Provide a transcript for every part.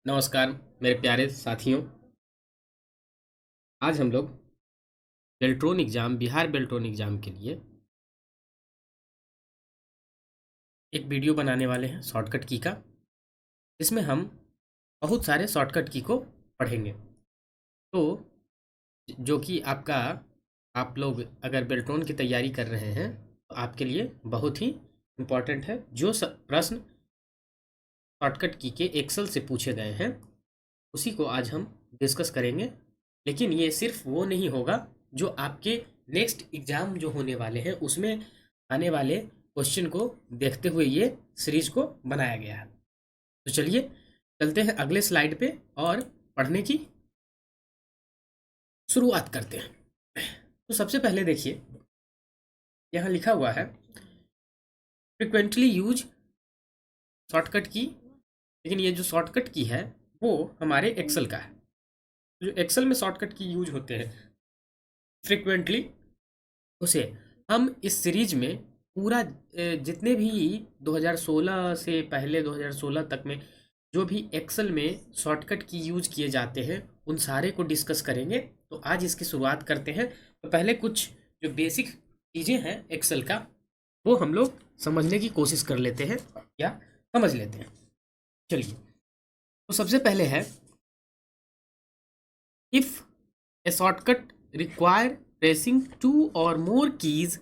नमस्कार मेरे प्यारे साथियों। आज हम लोग बेल्ट्रॉन एग्ज़ाम बिहार बेल्ट्रॉन एग्ज़ाम के लिए एक वीडियो बनाने वाले हैं शॉर्टकट की का। इसमें हम बहुत सारे शॉर्टकट की को पढ़ेंगे। तो जो कि आप लोग अगर बेल्ट्रॉन की तैयारी कर रहे हैं तो आपके लिए बहुत ही इम्पोर्टेंट है। जो प्रश्न शॉर्टकट की के एक्सेल से पूछे गए हैं उसी को आज हम डिस्कस करेंगे। लेकिन ये सिर्फ वो नहीं होगा जो आपके नेक्स्ट एग्ज़ाम जो होने वाले हैं उसमें आने वाले क्वेश्चन को देखते हुए ये सीरीज को बनाया गया है। तो चलिए चलते हैं अगले स्लाइड पे और पढ़ने की शुरुआत करते हैं। तो सबसे पहले देखिए यहाँ लिखा हुआ है फ्रिक्वेंटली यूज शॉर्टकट की। लेकिन ये जो शॉर्टकट की है वो हमारे एक्सेल का है। जो एक्सेल में शॉर्टकट की यूज होते हैं फ्रिक्वेंटली, उसे हम इस सीरीज में पूरा जितने भी 2016 से पहले 2016 तक में जो भी एक्सेल में शॉर्टकट की यूज किए जाते हैं उन सारे को डिस्कस करेंगे। तो आज इसकी शुरुआत करते हैं। तो पहले कुछ जो बेसिक चीज़ें हैं एक्सेल का वो हम लोग समझने की कोशिश कर लेते हैं या समझ लेते हैं। चलिए, तो सबसे पहले है if a shortcut require pressing two और more keys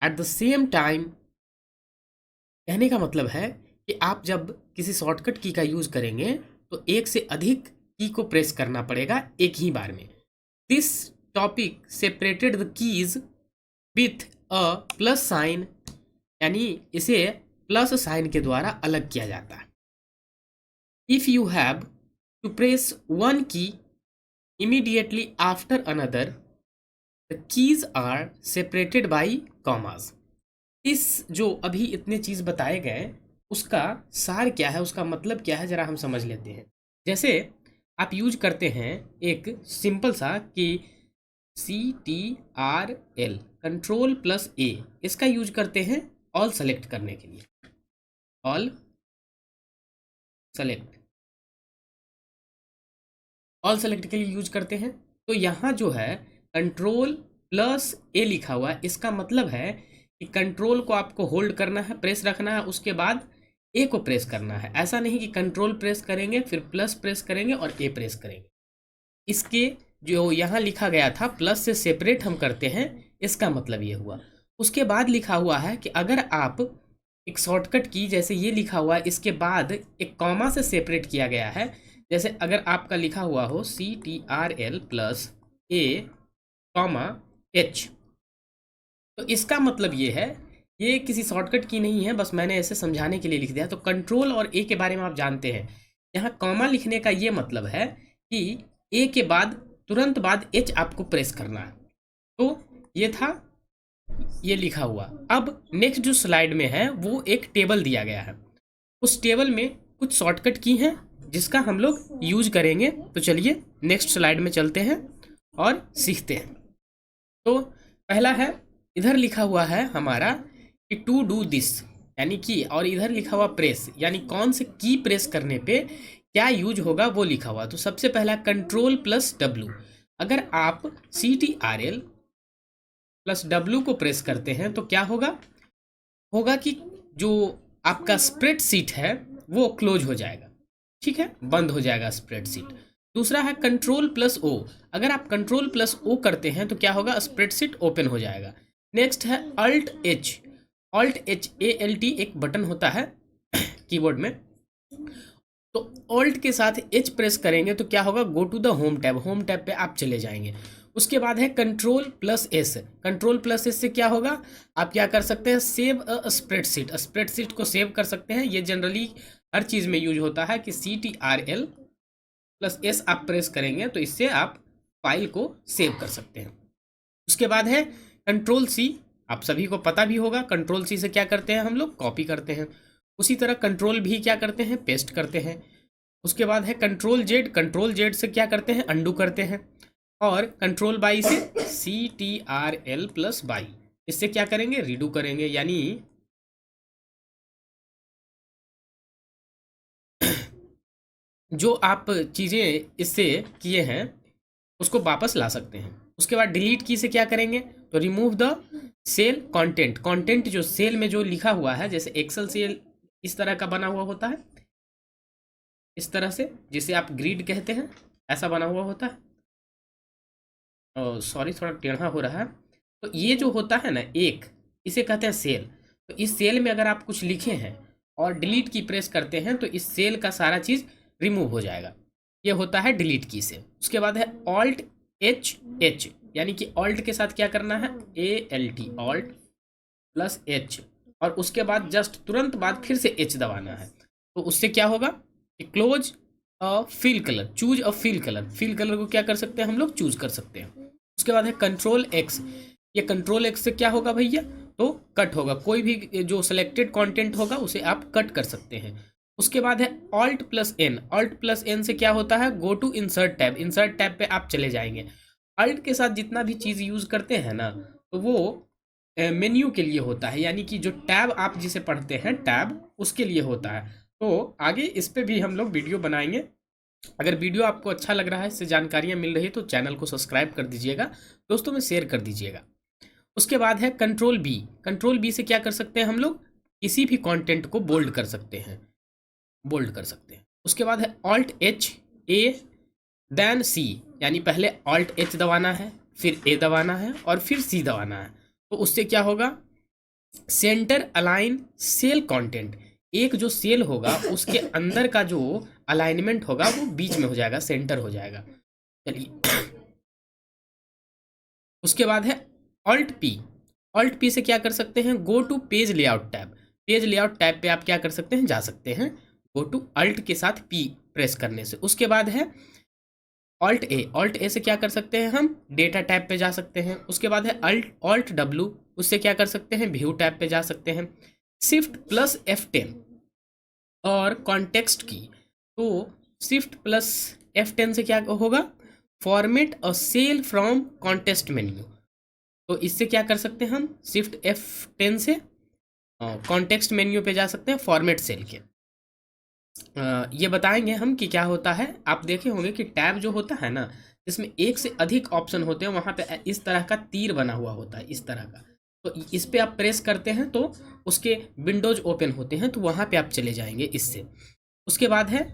at the same time. कहने का मतलब है कि आप जब किसी शॉर्टकट की का यूज़ करेंगे तो एक से अधिक की को प्रेस करना पड़ेगा एक ही बार में। This topic separated the keys with a plus sign, यानी इसे प्लस साइन के द्वारा अलग किया जाता है। If you have to press one key immediately after another, the keys are separated by commas. इस जो अभी इतने चीज़ बताए गए उसका सार क्या है, उसका मतलब क्या है, ज़रा हम समझ लेते हैं। जैसे आप यूज करते हैं एक सिंपल सा कि CTRL कंट्रोल प्लस ए, इसका यूज करते हैं ऑल सेलेक्ट करने के लिए। ऑल सेलेक्ट, ऑल सेलेक्ट के लिए यूज करते हैं। तो यहाँ जो है कंट्रोल प्लस ए लिखा हुआ है, इसका मतलब है कि कंट्रोल को आपको होल्ड करना है, प्रेस रखना है, उसके बाद ए को प्रेस करना है। ऐसा नहीं कि कंट्रोल प्रेस करेंगे फिर प्लस प्रेस करेंगे और ए प्रेस करेंगे। इसके जो यहाँ लिखा गया था प्लस से सेपरेट हम करते हैं, इसका मतलब ये हुआ। उसके बाद लिखा हुआ है कि अगर आप एक शॉर्टकट की जैसे ये लिखा हुआ है इसके बाद एक कॉमा से सेपरेट किया गया है, जैसे अगर आपका लिखा हुआ हो CTRL प्लस ए कॉमा एच, तो इसका मतलब ये है ये किसी शॉर्टकट की नहीं है, बस मैंने ऐसे समझाने के लिए लिख दिया। तो कंट्रोल और ए के बारे में आप जानते हैं। यहाँ कॉमा लिखने का ये मतलब है कि ए के बाद तुरंत बाद एच आपको प्रेस करना है। तो ये था ये लिखा हुआ। अब नेक्स्ट जो स्लाइड में है वो एक टेबल दिया गया है। उस टेबल में कुछ शॉर्टकट की हैं जिसका हम लोग यूज करेंगे। तो चलिए नेक्स्ट स्लाइड में चलते हैं और सीखते हैं। तो पहला है, इधर लिखा हुआ है हमारा कि टू डू दिस, यानी कि, और इधर लिखा हुआ प्रेस, यानी कौन से की प्रेस करने पे क्या यूज होगा वो लिखा हुआ। तो सबसे पहला कंट्रोल प्लस डब्लू। अगर आप CTRL प्लस डब्लू को प्रेस करते हैं तो क्या होगा, होगा कि जो आपका स्प्रेडशीट है वो क्लोज हो जाएगा। ठीक है, बंद हो जाएगा स्प्रेडशीट। दूसरा है कंट्रोल प्लस ओ। अगर आप कंट्रोल प्लस ओ करते हैं तो क्या होगा, स्प्रेडशीट ओपन हो जाएगा। नेक्स्ट है alt H. Alt H ALT एक बटन होता है कीबोर्ड में। तो ऑल्ट के साथ एच प्रेस करेंगे तो क्या होगा, go to the home tab, home tab पे आप चले जाएंगे। उसके बाद है control plus S. Control plus S से क्या होगा, आप क्या कर सकते हैं, सेव अ स्प्रेडशीट, स्प्रेडशीट को सेव कर सकते हैं। ये जनरली हर चीज़ में यूज होता है कि CTRL प्लस एस आप प्रेस करेंगे तो इससे आप फाइल को सेव कर सकते हैं। उसके बाद है कंट्रोल सी। आप सभी को पता भी होगा कंट्रोल सी से क्या करते हैं हम लोग, कॉपी करते हैं। उसी तरह कंट्रोल भी क्या करते हैं, पेस्ट करते हैं। उसके बाद है कंट्रोल जेड। कंट्रोल जेड से क्या करते हैं, अंडू करते हैं। और कंट्रोल बाई से CTRL प्लस बाई, इससे क्या करेंगे, रीडू करेंगे। यानी जो आप चीज़ें इससे किए हैं उसको वापस ला सकते हैं। उसके बाद डिलीट की से क्या करेंगे, तो remove the cell content. Content जो सेल में जो लिखा हुआ है, जैसे एक्सेल सेल इस तरह का बना हुआ होता है, इस तरह से, जिसे आप ग्रिड कहते हैं, ऐसा बना हुआ होता है। सॉरी, थोड़ा टेढ़ा हो रहा है। तो ये जो होता है ना एक, इसे कहते हैं सेल। तो इस सेल में अगर आप कुछ लिखे हैं और डिलीट की प्रेस करते हैं तो इस सेल का सारा चीज़ रिमूव हो जाएगा। ये होता है डिलीट की से। उसके बाद है ऑल्ट एच एच, यानी कि ऑल्ट के साथ क्या करना है, ALT, ऑल्ट प्लस एच, और उसके बाद जस्ट तुरंत बाद फिर से एच दबाना है। तो उससे क्या होगा कि close a fill colour, choose a fill colour. Fill colour को क्या कर सकते हैं हम लोग, चूज कर सकते हैं। उसके बाद है कंट्रोल एक्स। ये कंट्रोल एक्स से क्या होगा भैया, तो कट होगा। कोई भी जो सिलेक्टेड कंटेंट होगा उसे आप कट कर सकते हैं। उसके बाद है alt plus N. Alt plus N से क्या होता है, go to insert tab. Insert tab पे आप चले जाएंगे। अल्ट के साथ जितना भी चीज़ यूज़ करते हैं ना, तो वो मेन्यू के लिए होता है, यानी कि जो टैब आप जिसे पढ़ते हैं टैब, उसके लिए होता है। तो आगे इस पे भी हम लोग वीडियो बनाएंगे। अगर वीडियो आपको अच्छा लग रहा है, इससे जानकारियाँ मिल रही है, तो चैनल को सब्सक्राइब कर दीजिएगा, दोस्तों में शेयर कर दीजिएगा। उसके बाद है कंट्रोल बी। कंट्रोल बी से क्या कर सकते हैं हम लोग, किसी भी कंटेंट को बोल्ड कर सकते हैं, बोल्ड कर सकते हैं। उसके बाद है ऑल्ट एच ए देन सी, यानी पहले ऑल्ट एच दबाना है, फिर ए दबाना है, और फिर सी दबाना है। तो उससे क्या होगा, सेंटर अलाइन सेल कंटेंट। एक जो सेल होगा उसके अंदर का जो अलाइनमेंट होगा वो बीच में हो जाएगा, सेंटर हो जाएगा। चलिए, उसके बाद है ऑल्ट पी। ऑल्ट पी से क्या कर सकते हैं, go to page layout tab. Page layout tab पे आप क्या कर सकते हैं, जा सकते हैं, गो टू अल्ट के साथ पी प्रेस करने से। उसके बाद है ऑल्ट ए। ऑल्ट ए से क्या कर सकते हैं हम, डेटा टैब पे जा सकते हैं। उसके बाद है ऑल्ट डब्ल्यू, उससे क्या कर सकते हैं, व्यू टैब पे जा सकते हैं। शिफ्ट प्लस F10 और कॉन्टेक्स्ट की, तो शिफ्ट प्लस F10 से क्या होगा, format a cell from context menu. तो इससे क्या कर सकते हैं हम, शिफ्ट F10 से कॉन्टेक्स्ट मेन्यू पे जा सकते हैं, फॉर्मेट सेल के। ये बताएंगे हम कि क्या होता है। आप देखे होंगे कि टैब जो होता है ना, इसमें एक से अधिक ऑप्शन होते हैं, वहाँ पे इस तरह का तीर बना हुआ होता है, इस तरह का। तो इस पे आप प्रेस करते हैं तो उसके विंडोज ओपन होते हैं, तो वहाँ पे आप चले जाएंगे इससे। उसके बाद है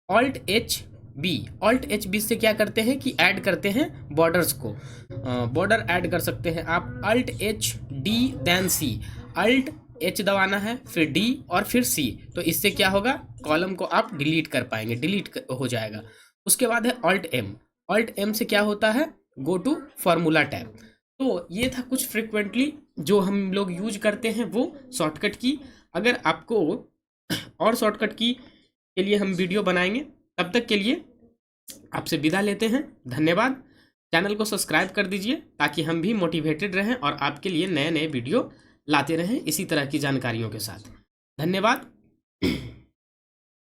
alt H B. Alt H B से क्या करते हैं कि ऐड करते हैं बॉर्डर्स को, बॉर्डर ऐड कर सकते हैं आप। अल्ट एच डी देन सी, अल्ट एच दबाना है, फिर डी और फिर सी। तो इससे क्या होगा, कॉलम को आप डिलीट कर पाएंगे, डिलीट हो जाएगा। उसके बाद है ऑल्ट एम। ऑल्ट एम से क्या होता है, गो टू फार्मूला टैब। तो ये था कुछ फ्रिक्वेंटली जो हम लोग यूज करते हैं वो शॉर्टकट की। अगर आपको और शॉर्टकट की के लिए हम वीडियो बनाएंगे, तब तक के लिए आपसे विदा लेते हैं। धन्यवाद। चैनल को सब्सक्राइब कर दीजिए ताकि हम भी मोटिवेटेड रहें और आपके लिए नए नए वीडियो लाते रहें इसी तरह की जानकारियों के साथ। धन्यवाद।